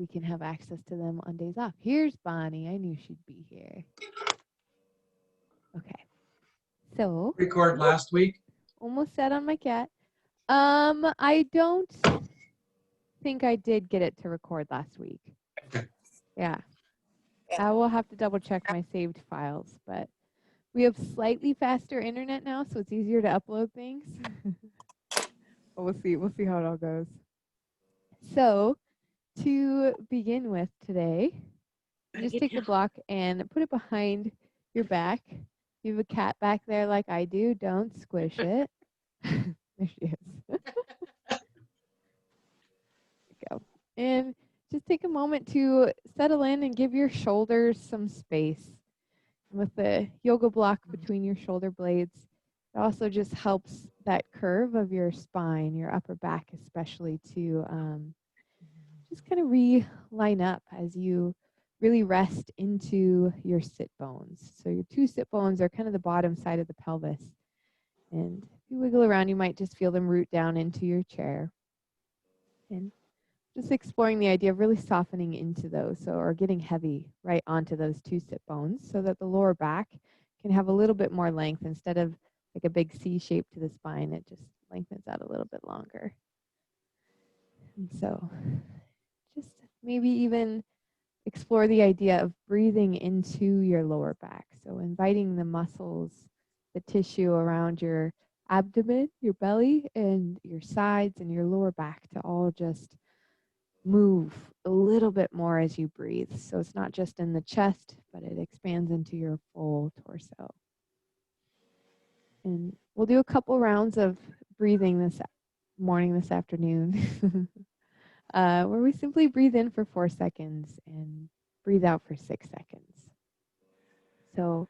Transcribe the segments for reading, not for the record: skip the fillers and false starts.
we can have access to them on days off. Here's Bonnie. I knew she'd be here. Okay. So Record last week. almost sat on my cat. I don't think I did get it to record last week. Yeah. I will have to double check my saved files, but we have slightly faster internet now, so it's easier to upload things. But we'll see. We'll see how it all goes. So to begin with today, just take the block and put it behind your back. You have a cat back there like I do. Don't squish it. There she is. There we go. And just take a moment to settle in and give your shoulders some space. With the yoga block between your shoulder blades, it also just helps that curve of your spine, your upper back especially, to just kind of re-line up as you really rest into your sit bones. So your two sit bones are kind of the bottom side of the pelvis. And if you wiggle around, you might just feel them root down into your chair. And just exploring the idea of really softening into those, or getting heavy right onto those two sit bones so that the lower back can have a little bit more length. Instead of like a big C shape to the spine, it just lengthens out a little bit longer. And so just maybe even explore the idea of breathing into your lower back. So inviting the muscles, the tissue around your abdomen, your belly, and your sides and your lower back to all just move a little bit more as you breathe. So it's not just in the chest, but it expands into your full torso. And we'll do a couple rounds of breathing this morning, this afternoon, where we simply breathe in for 4 seconds and breathe out for 6 seconds. So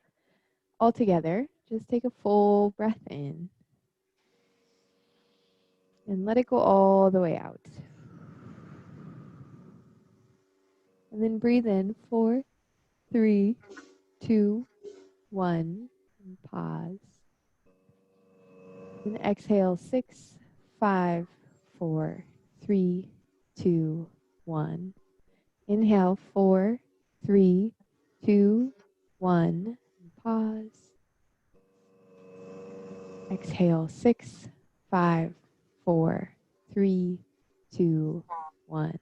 all together, just take a full breath in and let it go all the way out. And then breathe in 4, 3, 2, 1, and pause. And exhale 6, 5, 4, 3, 2, 1. Inhale 4, 3, 2, 1. And pause. Exhale 6, 5, 4, 3, 2, 1.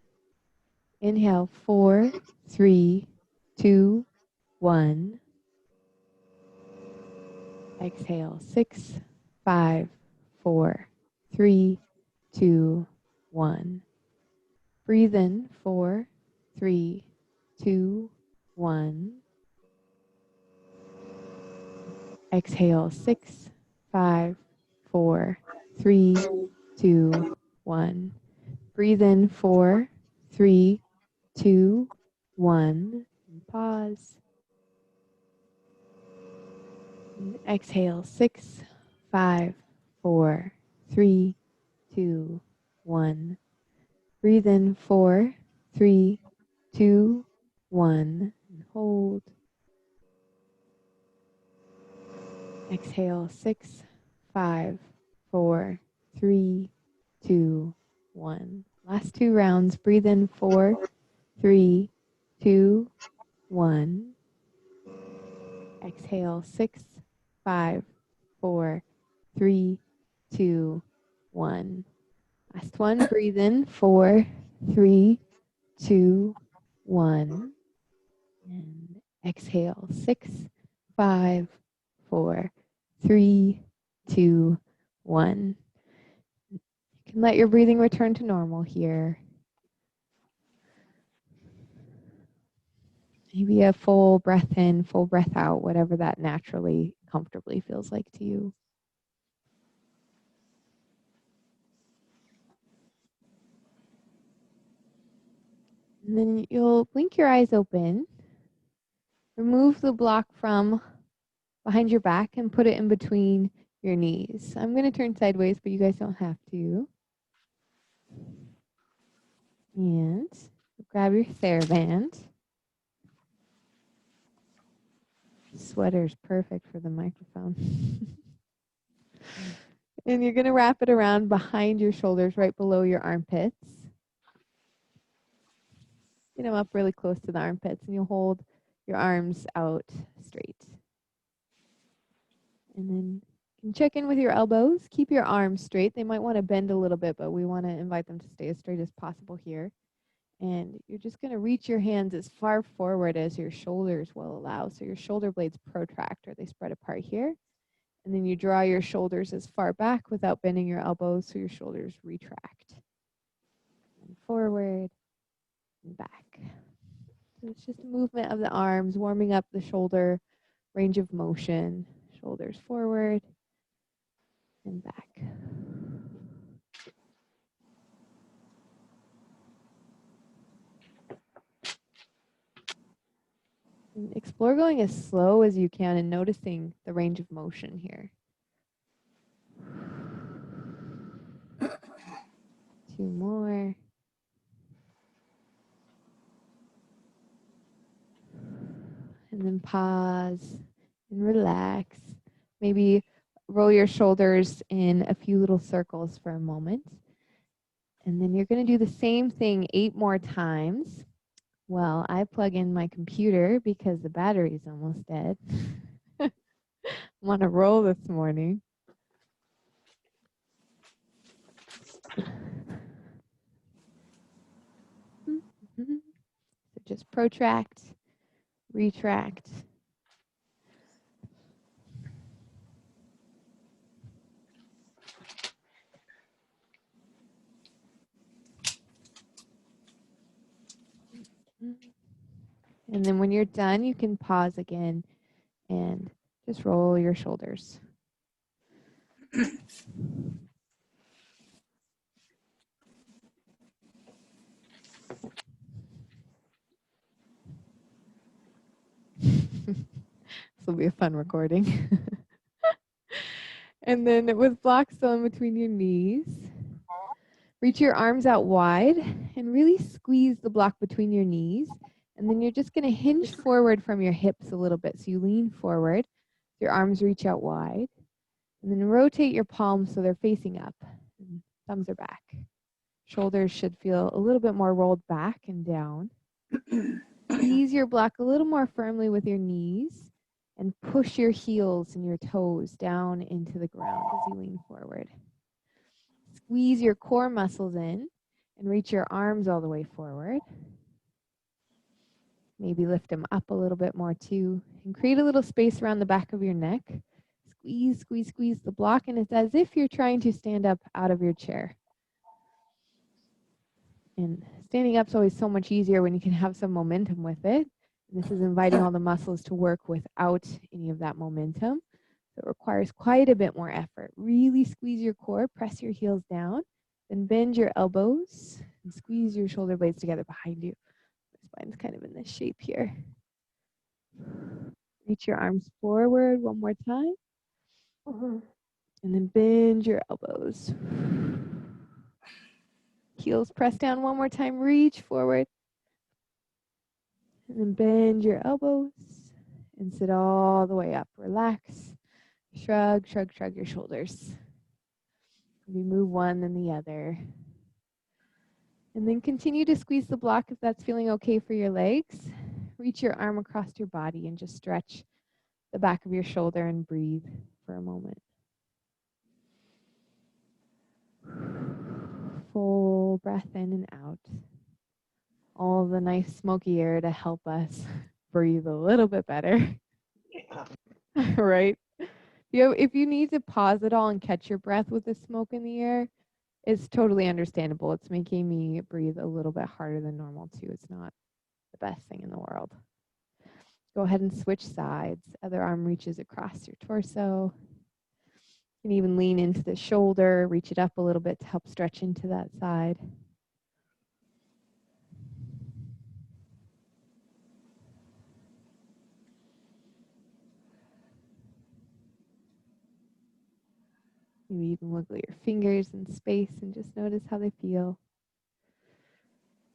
Inhale 4, 3, 2, 1. Exhale 6, 5, 4, 3, 2, 1. Breathe in 4, 3, 2, 1. Exhale 6, 5, 4, 3, 2, 1. Breathe in 4, 3, 2, 1. And pause. And exhale 6, 5, 4, 3, 2, 1. Breathe in 4, 3, 2, 1. And hold. Exhale 6, 5, 4, 3, 2, 1. Last 2 rounds. Breathe in 4, 3, 2, 1. Exhale 6, 5, 4, 3, 2, 1. Last one. Breathe in 4, 3, 2, 1. And exhale 6, 5, 4, 3, 2, 1. You can let your breathing return to normal here. Maybe a full breath in, full breath out, whatever that naturally, comfortably feels like to you. And then you'll blink your eyes open. Remove the block from behind your back and put it in between your knees. I'm going to turn sideways, but you guys don't have to. And grab your Theraband. Sweater's perfect for the microphone. And you're going to wrap it around behind your shoulders, right below your armpits. Get them up really close to the armpits, and you'll hold your arms out straight. And then you can check in with your elbows. Keep your arms straight. They might want to bend a little bit, but we want to invite them to stay as straight as possible here. And you're just going to reach your hands as far forward as your shoulders will allow. So your shoulder blades protract, or they spread apart here. And then you draw your shoulders as far back without bending your elbows, so your shoulders retract. And forward and back. So it's just a movement of the arms, warming up the shoulder range of motion. Shoulders forward and back. And explore going as slow as you can and noticing the range of motion here. 2 more. And then pause and relax. Maybe roll your shoulders in a few little circles for a moment. And then you're going to do the same thing 8 more times. Well, I plug in my computer because the battery's almost dead. I'm on a roll this morning. So just protract, retract. And then when you're done, you can pause again and just roll your shoulders. This will be a fun recording. And then with blocks still in between your knees, reach your arms out wide and really squeeze the block between your knees. And then you're just going to hinge forward from your hips a little bit. So you lean forward, your arms reach out wide, and then rotate your palms so they're facing up. And thumbs are back. Shoulders should feel a little bit more rolled back and down. Squeeze your block a little more firmly with your knees and push your heels and your toes down into the ground as you lean forward. Squeeze your core muscles in and reach your arms all the way forward. Maybe lift them up a little bit more too. And create a little space around the back of your neck. Squeeze, squeeze, squeeze the block, and it's as if you're trying to stand up out of your chair. And standing up is always so much easier when you can have some momentum with it. And this is inviting all the muscles to work without any of that momentum. So it requires quite a bit more effort. Really squeeze your core, press your heels down, then bend your elbows and squeeze your shoulder blades together behind you. The spine's kind of in this shape here. Reach your arms forward one more time. And then bend your elbows. Heels press down one more time, reach forward. And then bend your elbows and sit all the way up. Relax, shrug, shrug, shrug your shoulders. We move one, then the other. And then continue to squeeze the block if that's feeling okay for your legs. Reach your arm across your body and just stretch the back of your shoulder and breathe for a moment. Full breath in and out. All the nice smoky air to help us breathe a little bit better. Yeah. Right? If you need to pause it all and catch your breath with the smoke in the air, it's totally understandable. It's making me breathe a little bit harder than normal too. It's not the best thing in the world. Go ahead and switch sides. Other arm reaches across your torso. You can even lean into the shoulder, reach it up a little bit to help stretch into that side. Maybe you can wiggle your fingers in space and just notice how they feel.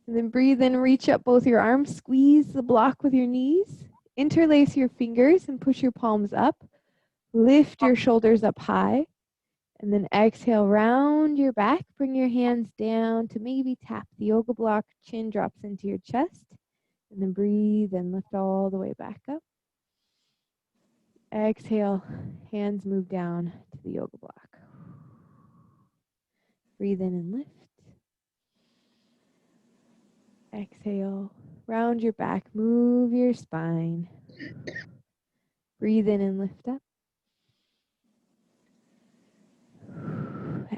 And then breathe in, reach up both your arms, squeeze the block with your knees, interlace your fingers and push your palms up. Lift your shoulders up high And then exhale, round your back. Bring your hands down to maybe tap the yoga block. Chin drops into your chest. And then breathe and lift all the way back up. Exhale, hands move down to the yoga block. Breathe in and lift. Exhale, round your back, move your spine. Breathe in and lift up.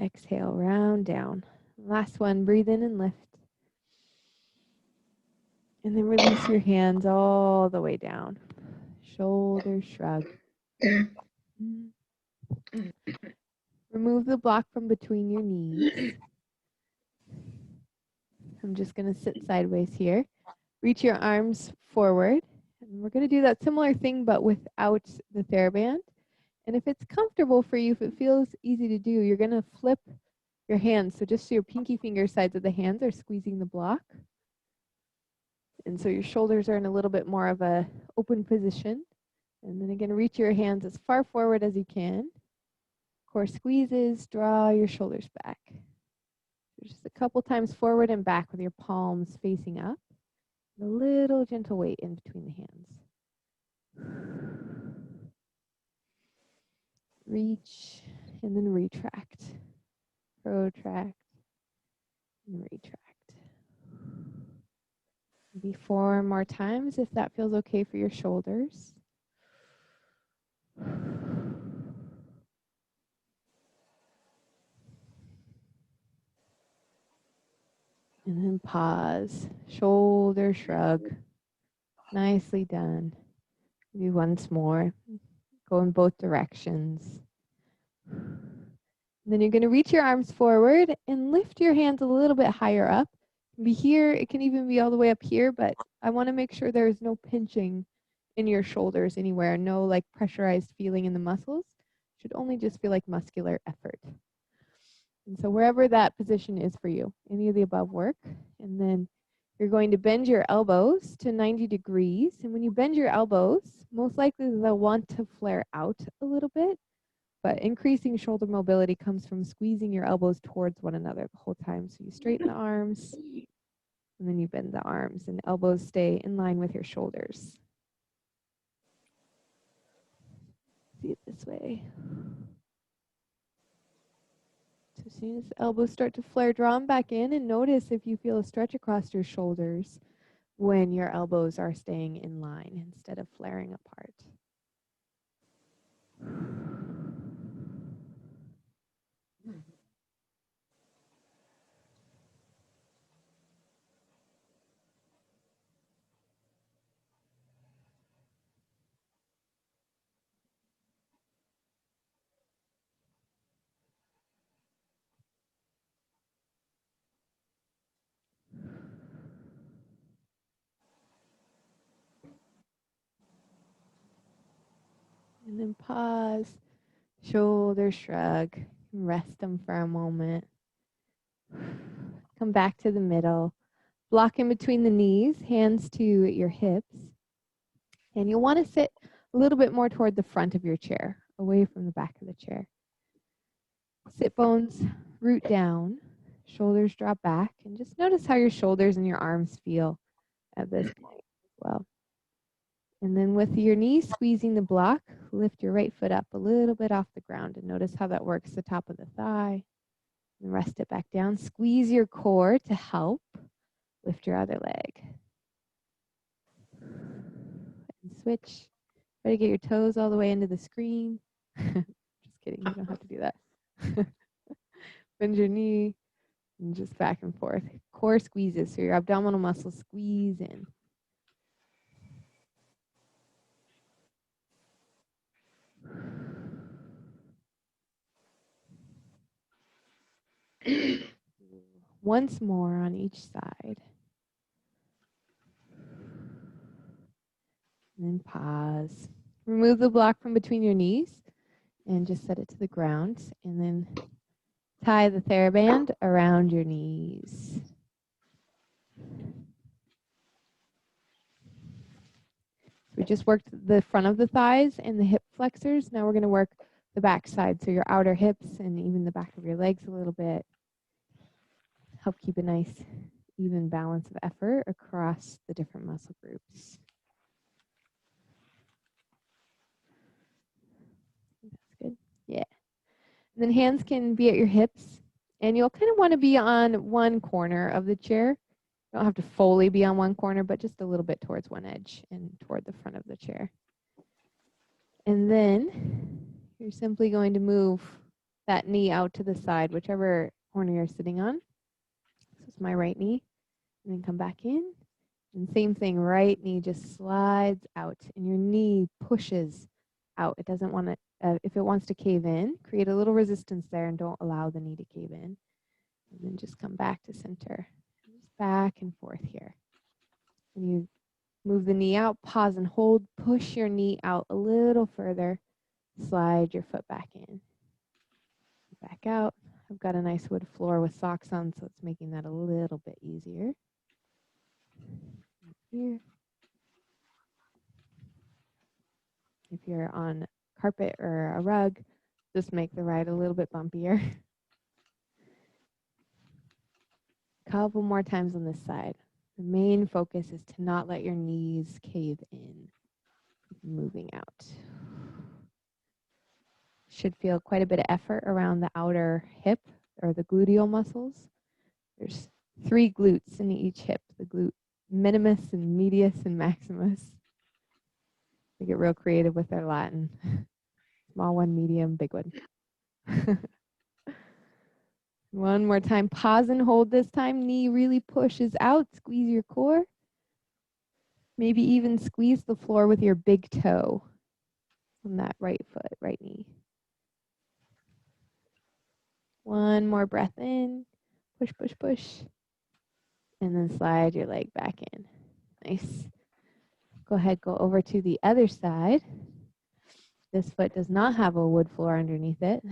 Exhale, round down. Last one, breathe in and lift. And then release your hands all the way down. Shoulder shrug. Remove the block from between your knees. I'm just going to sit sideways here. Reach your arms forward. And we're going to do that similar thing, but without the Theraband. And if it's comfortable for you, if it feels easy to do, you're going to flip your hands. So just so your pinky finger sides of the hands are squeezing the block. And so your shoulders are in a little bit more of a open position. And then again, reach your hands as far forward as you can. Core squeezes, draw your shoulders back. Just a couple times forward and back with your palms facing up. A little gentle weight in between the hands. Reach and then retract. Protract and retract. Maybe 4 more times if that feels okay for your shoulders. And then pause. Shoulder shrug. Nicely done. Maybe once more. Go in both directions. And then you're going to reach your arms forward and lift your hands a little bit higher up. It can be here, it can even be all the way up here, but I want to make sure there is no pinching in your shoulders anywhere, no like pressurized feeling in the muscles. It should only just feel like muscular effort. And so wherever that position is for you, any of the above work. And then you're going to bend your elbows to 90 degrees. And when you bend your elbows, most likely they'll want to flare out a little bit. But increasing shoulder mobility comes from squeezing your elbows towards one another the whole time. So you straighten the arms, and then you bend the arms, and elbows stay in line with your shoulders. See it this way. So as soon as the elbows start to flare, draw them back in, and notice if you feel a stretch across your shoulders when your elbows are staying in line instead of flaring apart. And then pause, shoulder shrug, rest them for a moment. Come back to the middle. Block in between the knees, hands to your hips. And you'll want to sit a little bit more toward the front of your chair, away from the back of the chair. Sit bones root down, shoulders drop back, and just notice how your shoulders and your arms feel at this point as well. And then with your knees squeezing the block, lift your right foot up a little bit off the ground and notice how that works the top of the thigh. And rest it back down. Squeeze your core to help. Lift your other leg. And switch. Try to get your toes all the way into the screen. Just kidding, you don't have to do that. Bend your knee and just back and forth. Core squeezes, so your abdominal muscles squeeze in. Once more on each side. And then pause. Remove the block from between your knees and just set it to the ground. And then tie the Theraband around your knees. We just worked the front of the thighs and the hip flexors. Now we're going to work the back side, so your outer hips and even the back of your legs a little bit. Help keep a nice even balance of effort across the different muscle groups. That's good. Yeah. And then hands can be at your hips, and you'll kind of want to be on one corner of the chair. You don't have to fully be on one corner, but just a little bit towards one edge and toward the front of the chair. And then you're simply going to move that knee out to the side, whichever corner you're sitting on. This is my right knee. And then come back in. And same thing, right knee just slides out and your knee pushes out. It doesn't want to, if it wants to cave in, create a little resistance there and don't allow the knee to cave in. And then just come back to center. Just back and forth here. And you move the knee out, pause and hold, push your knee out a little further, slide your foot back in. Back out. I've got a nice wood floor with socks on, so it's making that a little bit easier. Here. If you're on carpet or a rug, just make the ride a little bit bumpier. Couple more times on this side. The main focus is to not let your knees cave in. Moving out. Should feel quite a bit of effort around the outer hip or the gluteal muscles. There's 3 glutes in each hip, the glute minimus and medius and maximus. They get real creative with their Latin. Small one, medium, big one. One more time. Pause and hold this time. Knee really pushes out. Squeeze your core. Maybe even squeeze the floor with your big toe on that right foot, right knee. One more breath in. Push, push, push. And then slide your leg back in. Nice. Go ahead, go over to the other side. This foot does not have a wood floor underneath it.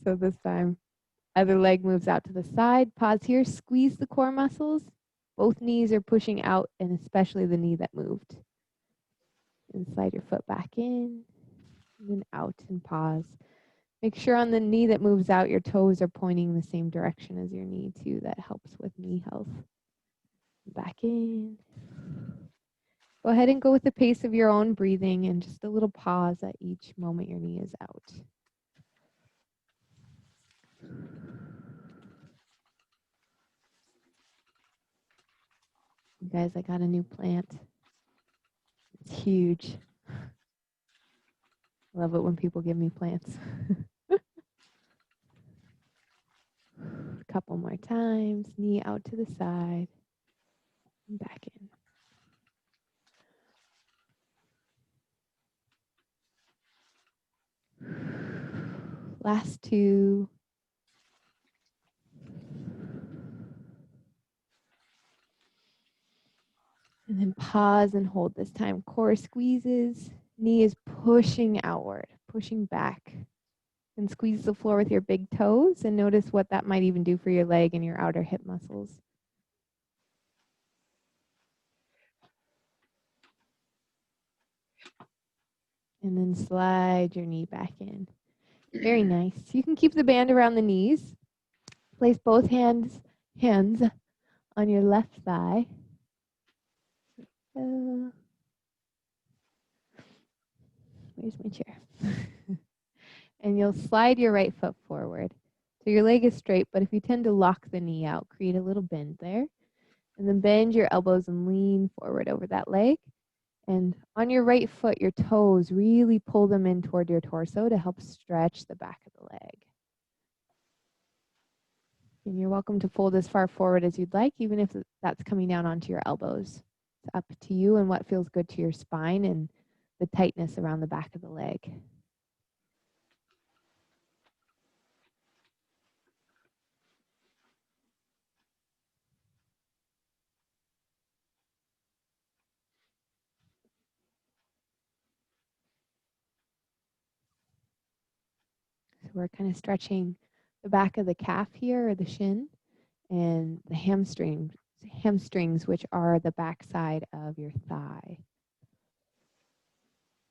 So this time, other leg moves out to the side. Pause here, squeeze the core muscles. Both knees are pushing out, and especially the knee that moved. And slide your foot back in, and then out and pause. Make sure on the knee that moves out, your toes are pointing the same direction as your knee too. That helps with knee health. Back in. Go ahead and go with the pace of your own breathing and just a little pause at each moment your knee is out. You guys, I got a new plant. It's huge. Love it when people give me plants. A couple more times. Knee out to the side. And back in. Last 2. And then pause and hold this time. Core squeezes. Knee is pushing outward, pushing back. And squeeze the floor with your big toes and notice what that might even do for your leg and your outer hip muscles. And then slide your knee back in. Very nice. You can keep the band around the knees. Place both hands on your left thigh. Where's my chair? And you'll slide your right foot forward. So your leg is straight, but if you tend to lock the knee out, create a little bend there. And then bend your elbows and lean forward over that leg. And on your right foot, your toes, really pull them in toward your torso to help stretch the back of the leg. And you're welcome to fold as far forward as you'd like, even if that's coming down onto your elbows. It's up to you and what feels good to your spine and the tightness around the back of the leg. So we're kind of stretching the back of the calf here, or the shin, and the hamstrings, which are the back side of your thigh.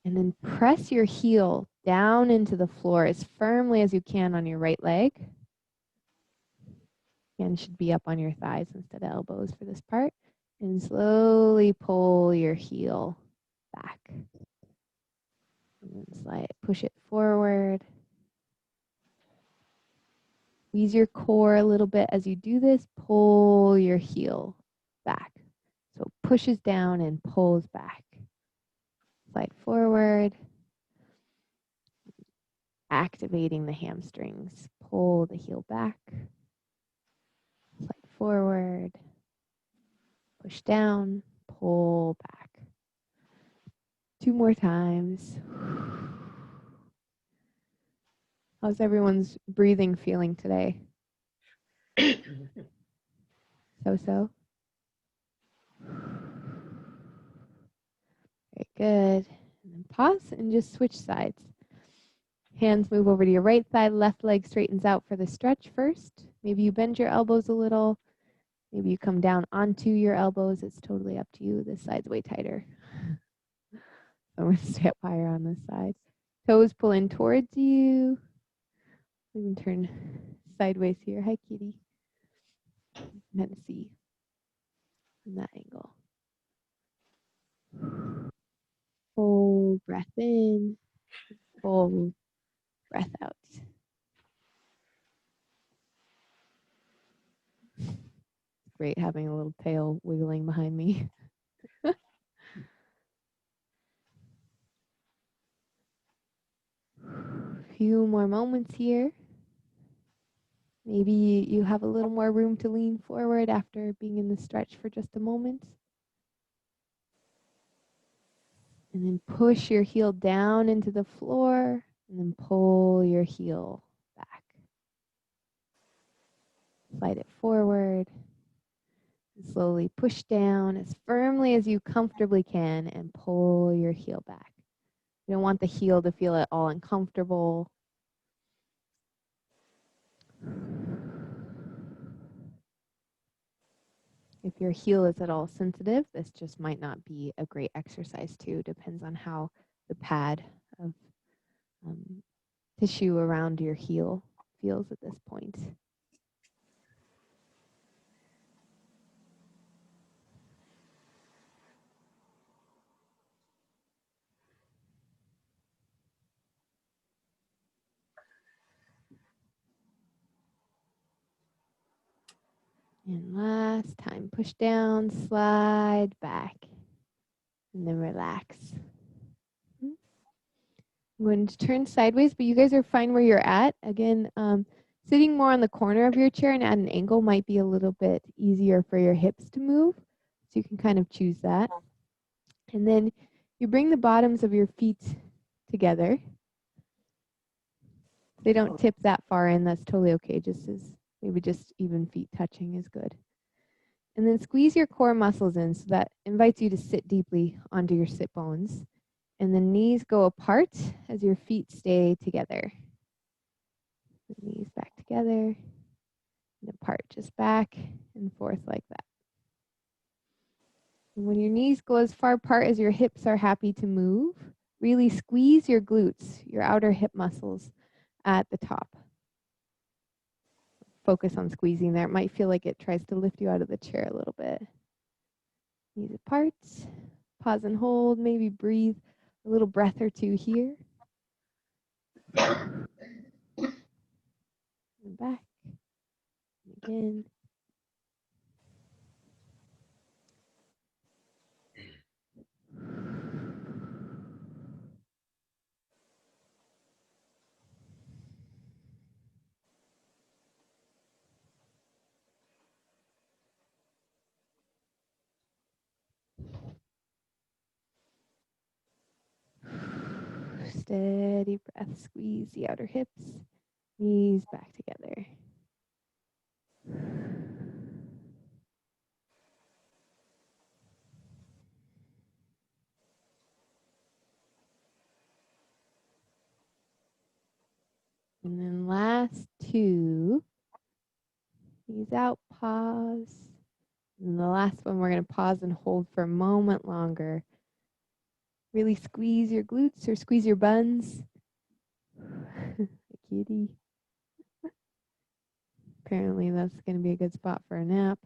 And then press your heel down into the floor as firmly as you can on your right leg. Hand should be up on your thighs instead of elbows for this part. And slowly pull your heel back. And then slide, push it forward. Squeeze your core a little bit as you do this. Pull your heel back. So pushes down and pulls back. Slide forward. Activating the hamstrings. Pull the heel back. Slide forward. Push down. Pull back. 2 more times. How's everyone's breathing feeling today? So? Very good. And then pause and just switch sides. Hands move over to your right side, left leg straightens out for the stretch first. Maybe you bend your elbows a little. Maybe you come down onto your elbows. It's totally up to you. This side's way tighter. I'm going to stay up higher on this side. Toes pull in towards you. Even turn sideways here. Hi, kitty. Kind of see from that angle. Full breath in. Full breath out. Great having a little tail wiggling behind me. Few more moments here. Maybe you have a little more room to lean forward after being in the stretch for just a moment. And then push your heel down into the floor and then pull your heel back. Slide it forward. And slowly push down as firmly as you comfortably can and pull your heel back. You don't want the heel to feel at all uncomfortable. If your heel is at all sensitive, this just might not be a great exercise too. Depends on how the pad of tissue around your heel feels at this point. And last time, push down, slide back, and then relax. I'm going to turn sideways, but you guys are fine where you're at. Again, sitting more on the corner of your chair and at an angle might be a little bit easier for your hips to move. So you can kind of choose that. And then you bring the bottoms of your feet together. They don't tip that far in. That's totally okay. Maybe just even feet touching is good. And then squeeze your core muscles in, so that invites you to sit deeply onto your sit bones. And the knees go apart as your feet stay together. The knees back together and apart, just back and forth like that. And when your knees go as far apart as your hips are happy to move, really squeeze your glutes, your outer hip muscles at the top. Focus on squeezing there. It might feel like it tries to lift you out of the chair a little bit. Knees apart. Pause and hold. Maybe breathe a little breath or two here. And back. And again. Steady breath. Squeeze the outer hips. Knees back together. And then last two. Knees out, pause. And the last one, we're going to pause and hold for a moment longer. Really squeeze your glutes or squeeze your buns. Kitty. Apparently that's going to be a good spot for a nap.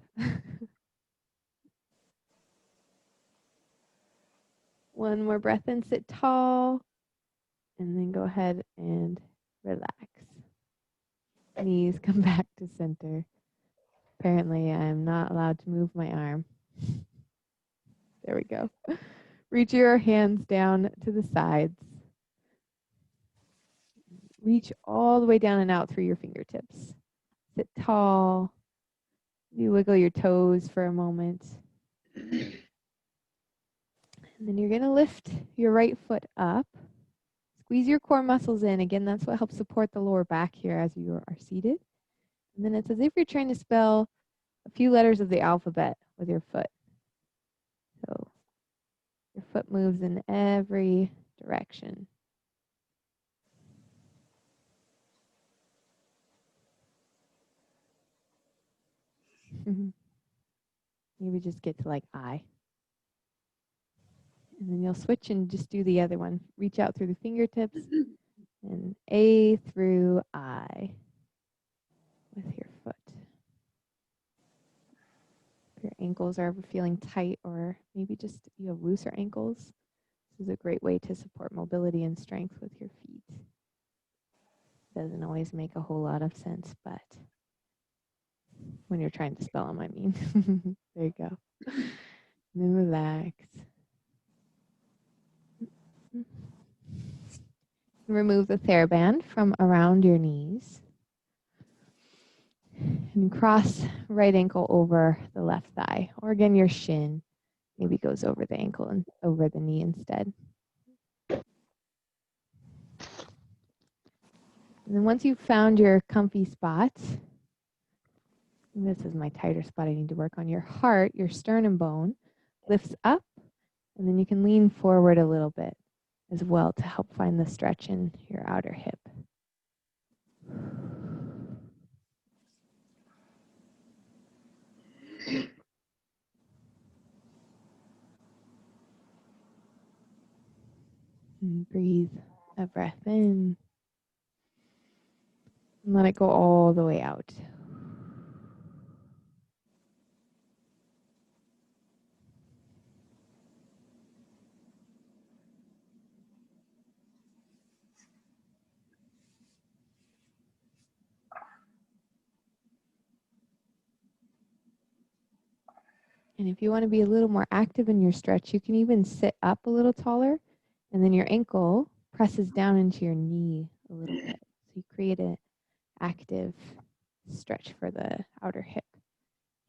One more breath in, sit tall, and then go ahead and relax. Knees come back to center. Apparently I'm not allowed to move my arm. There we go. Reach your hands down to the sides. Reach all the way down and out through your fingertips. Sit tall. You wiggle your toes for a moment. And then you're going to lift your right foot up. Squeeze your core muscles in. Again, that's what helps support the lower back here as you are seated. And then it's as if you're trying to spell a few letters of the alphabet with your foot. So your foot moves in every direction. Maybe just get to like I. And then you'll switch and just do the other one. Reach out through the fingertips and A through I with your foot. If your ankles are feeling tight or maybe just you have looser ankles, this is a great way to support mobility and strength with your feet. Doesn't always make a whole lot of sense, but when you're trying to spell them, I mean. There you go. And then relax. Remove the Theraband from around your knees. And cross right ankle over the left thigh. Or again, your shin maybe goes over the ankle and over the knee instead. And then once you've found your comfy spot, and this is my tighter spot I need to work on, your heart, your sternum bone lifts up, and then you can lean forward a little bit as well to help find the stretch in your outer hip. And breathe a breath in, and let it go all the way out. And if you want to be a little more active in your stretch, you can even sit up a little taller, and then your ankle presses down into your knee a little bit. So you create an active stretch for the outer hip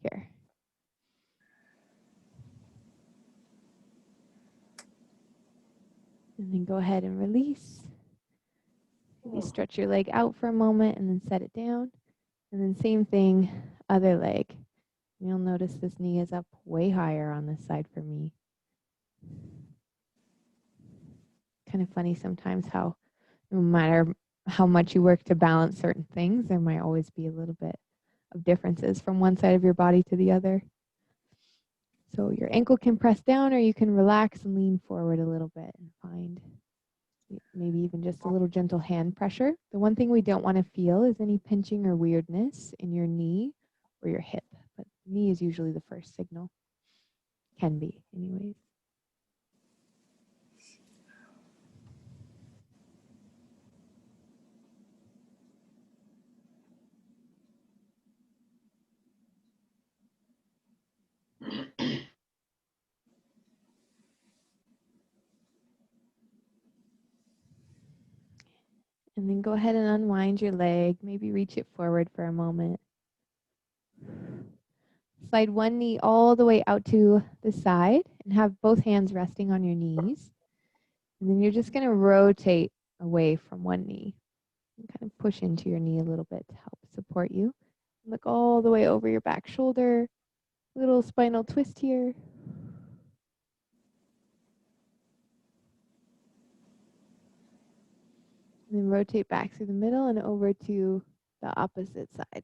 here. And then go ahead and release. Maybe stretch your leg out for a moment and then set it down. And then same thing, other leg. You'll notice this knee is up way higher on this side for me. Kind of funny sometimes how no matter how much you work to balance certain things, there might always be a little bit of differences from one side of your body to the other. So your ankle can press down, or you can relax and lean forward a little bit and find maybe even just a little gentle hand pressure. The one thing we don't want to feel is any pinching or weirdness in your knee or your hip, but knee is usually the first signal. Can be, anyways. And then go ahead and unwind your leg. Maybe reach it forward for a moment. Slide one knee all the way out to the side and have both hands resting on your knees. And then you're just going to rotate away from one knee and kind of push into your knee a little bit to help support you. Look all the way over your back shoulder. Little spinal twist here. And then rotate back through the middle and over to the opposite side.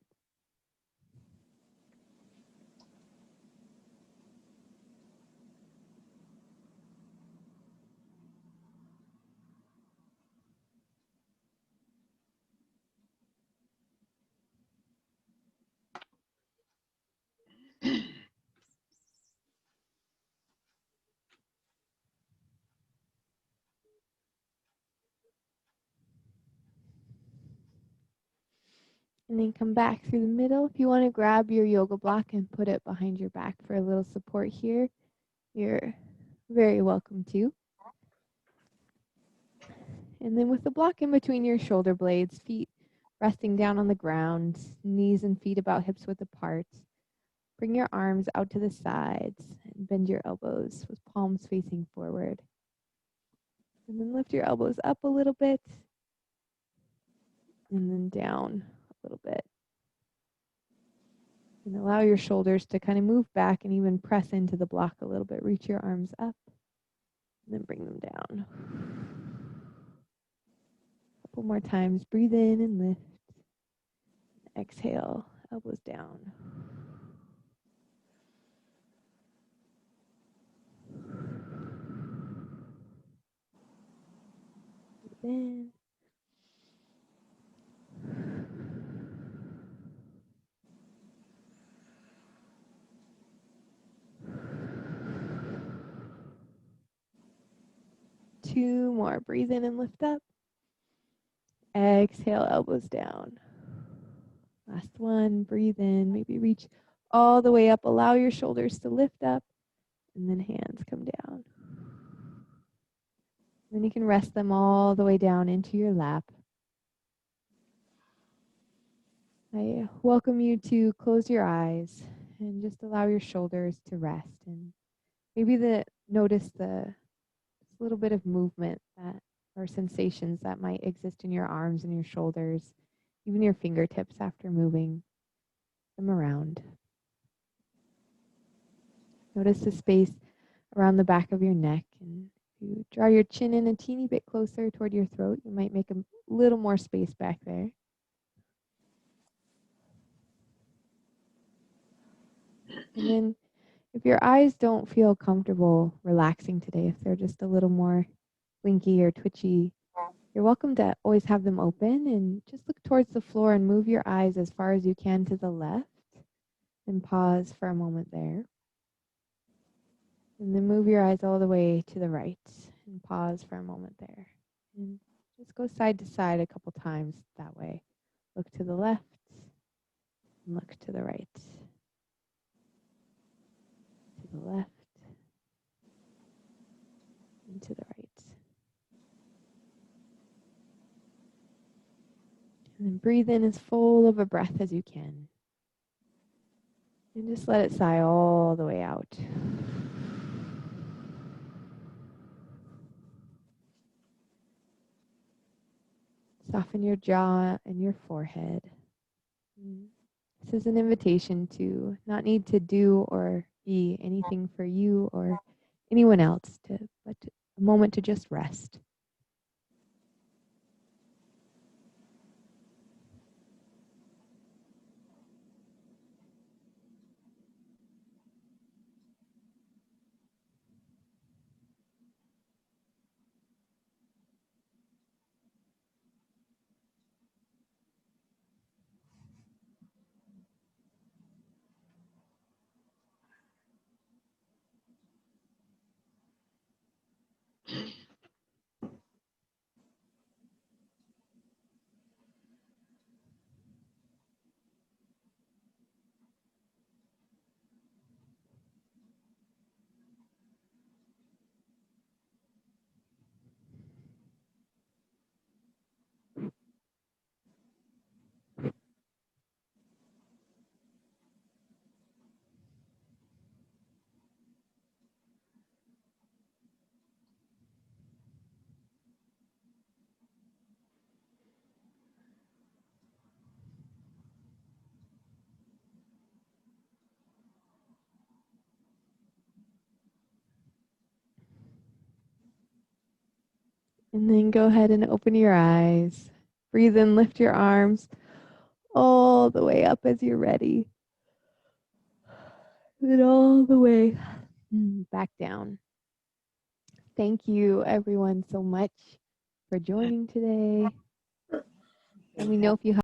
And then come back through the middle. If you want to grab your yoga block and put it behind your back for a little support here, you're very welcome to. And then with the block in between your shoulder blades, feet resting down on the ground, knees and feet about hips width apart. Bring your arms out to the sides and bend your elbows with palms facing forward. And then lift your elbows up a little bit and then down a little bit. And allow your shoulders to kind of move back and even press into the block a little bit. Reach your arms up and then bring them down. A couple more times. Breathe in and lift. Exhale, elbows down. Breathe in. Two more. Breathe in and lift up. Exhale, elbows down. Last one. Breathe in. Maybe reach all the way up. Allow your shoulders to lift up. And then hands come down. Then you can rest them all the way down into your lap. I welcome you to close your eyes and just allow your shoulders to rest. And maybe notice the little bit of movement that or sensations that might exist in your arms and your shoulders, even your fingertips after moving them around. Notice the space around the back of your neck, and if you draw your chin in a teeny bit closer toward your throat, you might make a little more space back there. And then if your eyes don't feel comfortable relaxing today, if they're just a little more blinky or twitchy, you're welcome to always have them open and just look towards the floor and move your eyes as far as you can to the left and pause for a moment there. And then move your eyes all the way to the right and pause for a moment there. And just go side to side a couple times that way. Look to the left and look to the right. To the left and to the right. And then breathe in as full of a breath as you can. And just let it sigh all the way out. Soften your jaw and your forehead. This is an invitation to not need to do or be anything for you or anyone else, but a moment to just rest. And then go ahead and open your eyes. Breathe in, lift your arms all the way up as you're ready. Then all the way back down. Thank you, everyone, so much for joining today. Let me know if you have